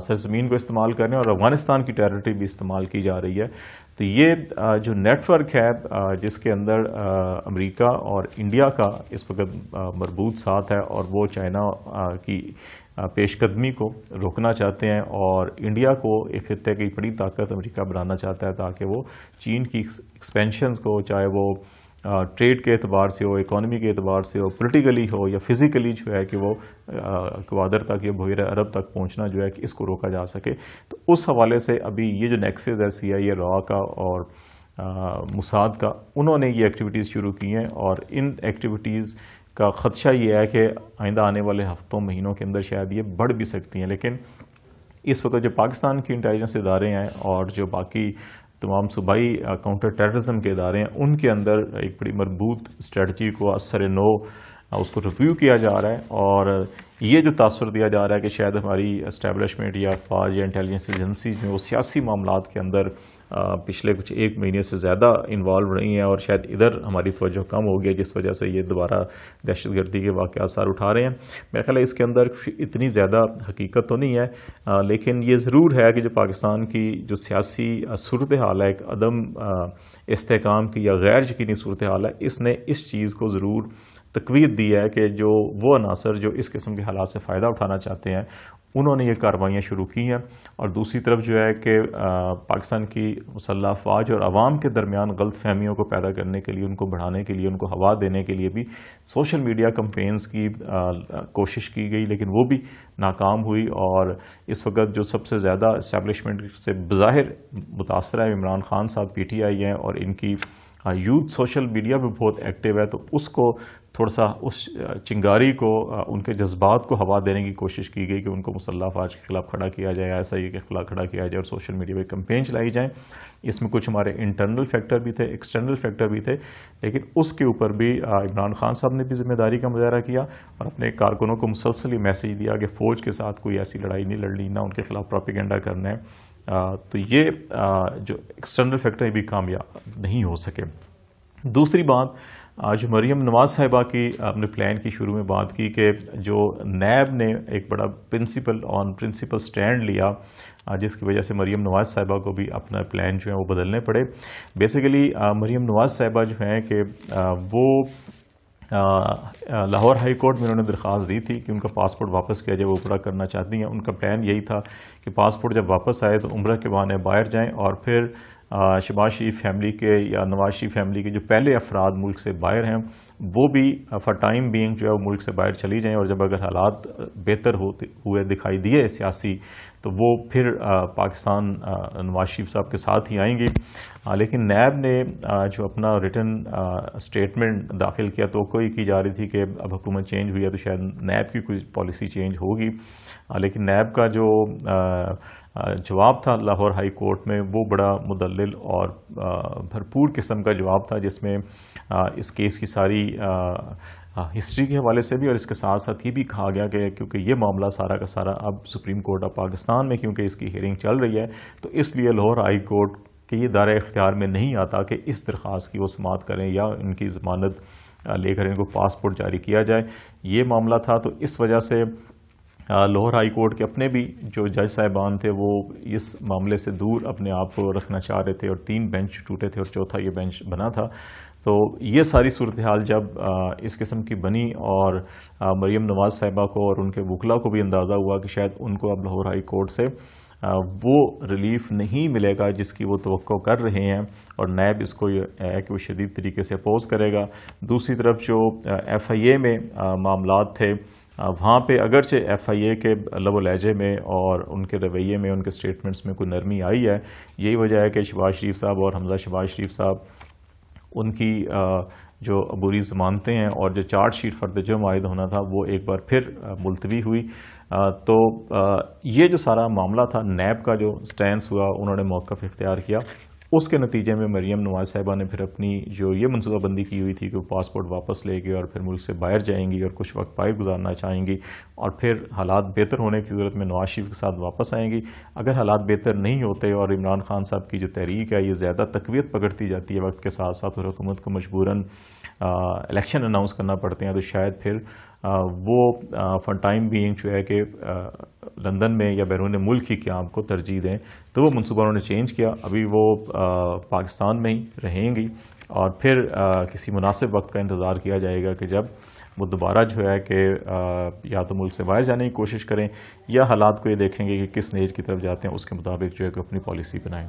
سرزمین کو استعمال کر رہے ہیں اور افغانستان کی ٹیریٹری بھی استعمال کی جا رہی ہے. تو یہ جو نیٹ ورک ہے جس کے اندر امریکہ اور انڈیا کا اس وقت مربوط ساتھ ہے اور وہ چائنا کی پیش قدمی کو روکنا چاہتے ہیں اور انڈیا کو ایک خطے کی بڑی طاقت امریکہ بنانا چاہتا ہے تاکہ وہ چین کی ایکسپینشنز کو چاہے وہ ٹریڈ کے اعتبار سے ہو, اکانومی کے اعتبار سے ہو, پولیٹیکلی ہو یا فزیکلی جو ہے کہ وہ گوادر تک یا بحیرہ عرب تک پہنچنا جو ہے کہ اس کو روکا جا سکے. تو اس حوالے سے ابھی یہ جو نیکسز ہے CIA را کا اور موساد کا, انہوں نے یہ ایکٹیویٹیز شروع کی ہیں اور ان ایکٹیویٹیز کا خدشہ یہ ہے کہ آئندہ آنے والے ہفتوں مہینوں کے اندر شاید یہ بڑھ بھی سکتی ہیں. لیکن اس وقت جو پاکستان کی انٹیلیجنس ادارے ہیں اور جو باقی تمام صوبائی کاؤنٹر ٹیررزم کے ادارے ہیں, ان کے اندر ایک بڑی مربوط اسٹریٹجی کو اثر نو اس کو ریویو کیا جا رہا ہے. اور یہ جو تاثر دیا جا رہا ہے کہ شاید ہماری اسٹیبلشمنٹ یا فوج یا انٹیلیجنس ایجنسی جو سیاسی معاملات کے اندر پچھلے کچھ ایک مہینے سے زیادہ انوالو رہی ہیں اور شاید ادھر ہماری توجہ کم ہو گئی جس وجہ سے یہ دوبارہ دہشت گردی کے واقعات سر اٹھا رہے ہیں. میرا خیال ہے اس کے اندر اتنی زیادہ حقیقت تو نہیں ہے, لیکن یہ ضرور ہے کہ جو پاکستان کی جو سیاسی صورتحال ہے, ایک عدم استحکام کی یا غیر یقینی صورتحال ہے, اس نے اس چیز کو ضرور تقویت دی ہے کہ جو وہ عناصر جو اس قسم کے حالات سے فائدہ اٹھانا چاہتے ہیں انہوں نے یہ کارروائیاں شروع کی ہیں. اور دوسری طرف جو ہے کہ پاکستان کی مسلح افواج اور عوام کے درمیان غلط فہمیوں کو پیدا کرنے کے لیے, ان کو بڑھانے کے لیے, ان کو ہوا دینے کے لیے بھی سوشل میڈیا کمپینز کی کوشش کی گئی, لیکن وہ بھی ناکام ہوئی. اور اس وقت جو سب سے زیادہ اسٹیبلشمنٹ سے بظاہر متاثر ہے عمران خان صاحب PTI ہیں اور ان کی یوتھ سوشل میڈیا پہ بہت ایکٹیو ہے, تو اس کو تھوڑا سا اس چنگاری کو, ان کے جذبات کو ہوا دینے کی کوشش کی گئی کہ ان کو مسلح افواج کے خلاف کھڑا کیا جائے, SIA کے خلاف کھڑا کیا جائے اور سوشل میڈیا پہ کمپین چلائی جائیں. اس میں کچھ ہمارے انٹرنل فیکٹر بھی تھے, ایکسٹرنل فیکٹر بھی تھے, لیکن اس کے اوپر بھی عمران خان صاحب نے بھی ذمہ داری کا مظاہرہ کیا اور اپنے کارکنوں کو مسلسل یہ میسیج دیا کہ فوج کے ساتھ کوئی ایسی لڑائی نہیں لڑنی, نہ ان کے خلاف پروپیگنڈا کرنا ہے. تو یہ جو ایکسٹرنل فیکٹر بھی کامیاب نہیں ہو سکے. دوسری بات, آج مریم نواز صاحبہ کی اپنے پلان کی شروع میں بات کی کہ جو نیب نے ایک بڑا پرنسپل سٹینڈ لیا جس کی وجہ سے مریم نواز صاحبہ کو بھی اپنا پلان جو ہے وہ بدلنے پڑے. بیسیکلی مریم نواز صاحبہ جو ہیں کہ وہ لاہور ہائی کورٹ میں انہوں نے درخواست دی تھی کہ ان کا پاسپورٹ واپس کیا جائے, وہ عمرہ کرنا چاہتی ہیں. ان کا پلان یہی تھا کہ پاسپورٹ جب واپس آئے تو عمرہ کے بہانے باہر جائیں اور پھر شہباز شریف فیملی کے یا نواز شریف فیملی کے جو پہلے افراد ملک سے باہر ہیں وہ بھی فار ٹائم بینگ جو ہے وہ ملک سے باہر چلی جائیں, اور جب اگر حالات بہتر ہوئے دکھائی دیے سیاسی تو وہ پھر پاکستان نواز شریف صاحب کے ساتھ ہی آئیں گی. لیکن نیب نے جو اپنا ریٹن اسٹیٹمنٹ داخل کیا تو کوئی کی جا رہی تھی کہ اب حکومت چینج ہوئی ہے تو شاید نیب کی کوئی پالیسی چینج ہوگی, لیکن نیب کا جو جواب تھا لاہور ہائی کورٹ میں وہ بڑا مدلل اور بھرپور قسم کا جواب تھا, جس میں اس کیس کی ساری ہسٹری کے حوالے سے بھی اور اس کے ساتھ ساتھ یہ بھی کہا گیا کہ کیونکہ یہ معاملہ سارا کا سارا اب سپریم کورٹ آف پاکستان میں کیونکہ اس کی ہیئرنگ چل رہی ہے تو اس لیے لاہور ہائی کورٹ کے یہ دائرہ اختیار میں نہیں آتا کہ اس درخواست کی وہ سماعت کریں یا ان کی ضمانت لے کر ان کو پاسپورٹ جاری کیا جائے. یہ معاملہ تھا تو اس وجہ سے لاہور ہائی کورٹ کے اپنے بھی جو جج صاحبان تھے وہ اس معاملے سے دور اپنے آپ کو رکھنا چاہ رہے تھے اور 3 بینچ ٹوٹے تھے اور چوتھا یہ بینچ بنا تھا. تو یہ ساری صورتحال جب اس قسم کی بنی اور مریم نواز صاحبہ کو اور ان کے وکلا کو بھی اندازہ ہوا کہ شاید ان کو اب لاہور ہائی کورٹ سے وہ ریلیف نہیں ملے گا جس کی وہ توقع کر رہے ہیں اور نیب اس کو یہ ہے کہ وہ شدید طریقے سے اپوز کرے گا. دوسری طرف جو FIA میں معاملات تھے وہاں پہ اگرچہ FIA کے لب و لہجے میں اور ان کے رویے میں ان کے سٹیٹمنٹس میں کوئی نرمی آئی ہے. یہی وجہ ہے کہ شہباز شریف صاحب اور حمزہ شہباز شریف صاحب ان کی جو عبوری ضمانتیں ہیں اور جو چارج شیٹ فرد جرم عائد ہونا تھا وہ ایک بار پھر ملتوی ہوئی. تو یہ جو سارا معاملہ تھا نیب کا جو سٹینس ہوا انہوں نے موقف اختیار کیا. اس کے نتیجے میں مریم نواز صاحبہ نے پھر اپنی جو یہ منصوبہ بندی کی ہوئی تھی کہ وہ پاسپورٹ واپس لے گی اور پھر ملک سے باہر جائیں گی اور کچھ وقت باہر گزارنا چاہیں گی اور پھر حالات بہتر ہونے کی صورت میں نواز شریف کے ساتھ واپس آئیں گی. اگر حالات بہتر نہیں ہوتے اور عمران خان صاحب کی جو تحریک ہے یہ زیادہ تقویت پکڑتی جاتی ہے وقت کے ساتھ ساتھ اور حکومت کو مجبوراً الیکشن اناؤنس کرنا پڑتے ہیں تو شاید پھر وہ فار ٹائم بینگ جو ہے کہ لندن میں یا بیرون ملک ہی قیام کو ترجیح دیں، تو وہ منصوبہ انہوں نے چینج کیا. ابھی وہ پاکستان میں ہی رہیں گی اور پھر کسی مناسب وقت کا انتظار کیا جائے گا کہ جب وہ دوبارہ جو ہے کہ یا تو ملک سے باہر جانے کی کوشش کریں یا حالات کو یہ دیکھیں گے کہ کس نیج کی طرف جاتے ہیں، اس کے مطابق جو ہے کہ اپنی پالیسی بنائیں.